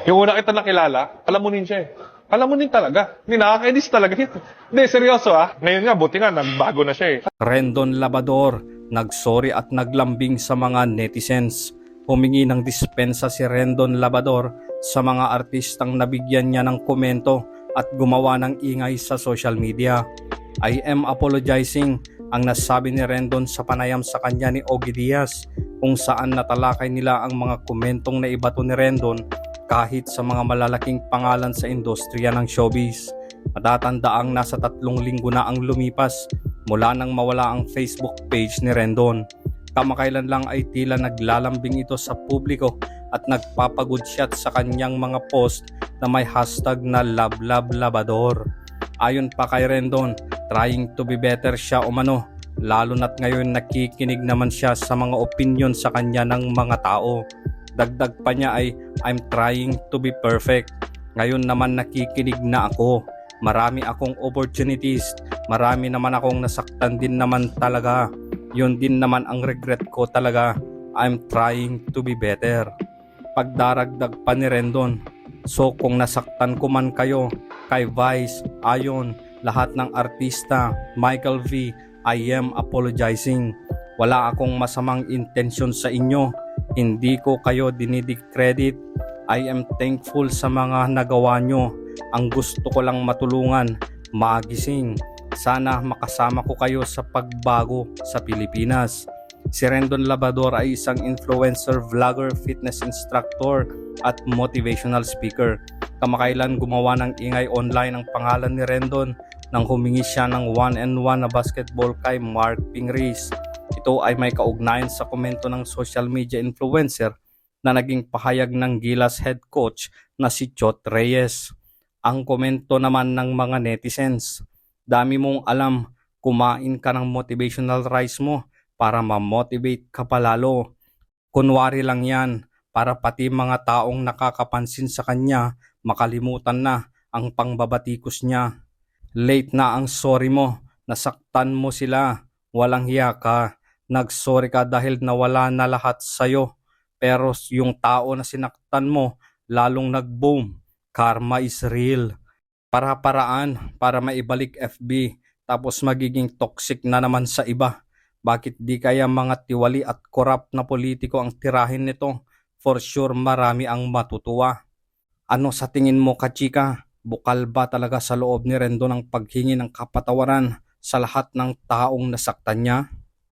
Yung una kita nakilala, palamunin siya eh. Palamunin talaga. Hindi, nakakainis talaga ito. Hindi, seryoso ah. Ngayon nga, buti nga, nagbago na siya eh. Rendon Labador, nagsorry at naglambing sa mga netizens. Humingi ng dispensa si Rendon Labador sa mga artistang nabigyan niya ng komento at gumawa ng ingay sa social media. I am apologizing ang nasabi ni Rendon sa panayam sa kanya ni Ogie Diaz, kung saan natalakay nila ang mga komentong naibato ni Rendon kahit sa mga malalaking pangalan sa industriya ng showbiz. Matatandaang nasa 3 linggo na ang lumipas mula nang mawala ang Facebook page ni Rendon. Kamakailan lang ay tila naglalambing ito sa publiko at nagpapagood shot sa kanyang mga post na may hashtag na LoveLoveLabador. Ayon pa kay Rendon, trying to be better siya umano, lalo na't ngayon nakikinig naman siya sa mga opinion sa kanya ng mga tao. Dagdag pa niya ay, I'm trying to be perfect. Ngayon naman nakikinig na ako. Marami akong opportunities. Marami naman akong nasaktan din naman talaga. Yun din naman ang regret ko talaga. I'm trying to be better. Pagdaragdag pa ni Rendon, so kung nasaktan ko man kayo, kay Vice, Ayon, lahat ng artista, Michael V, I am apologizing. Wala akong masamang intensyon sa inyo. Hindi ko kayo dinidicredit. I am thankful sa mga nagawa nyo. Ang gusto ko lang matulungan, magising. Sana makasama ko kayo sa pagbago sa Pilipinas. Si Rendon Labador ay isang influencer, vlogger, fitness instructor at motivational speaker. Kamakailan gumawa ng ingay online ang pangalan ni Rendon nang humingi siya ng 1-on-1 na basketball kay Mark Pingris. Ito ay may kaugnayan sa komento ng social media influencer na naging pahayag ng Gilas head coach na si Chot Reyes. Ang komento naman ng mga netizens, dami mong alam, kumain ka ng motivational rice mo para ma-motivate ka palalo. Kunwari lang yan para pati mga taong nakakapansin sa kanya makalimutan na ang pangbabatikos niya. Late na ang sorry mo, nasaktan mo sila, walang hiya ka. Nagsorry ka dahil nawala na lahat sa'yo. Pero yung tao na sinaktan mo, lalong nag-boom. Karma is real. Para-paraan para maibalik FB, tapos magiging toxic na naman sa iba. Bakit di kaya mga tiwali at corrupt na politiko ang tirahin nito? For sure marami ang matutuwa. Ano sa tingin mo, kachika? Bukal ba talaga sa loob ni Rendon ang paghingi ng kapatawaran sa lahat ng taong nasaktan niya?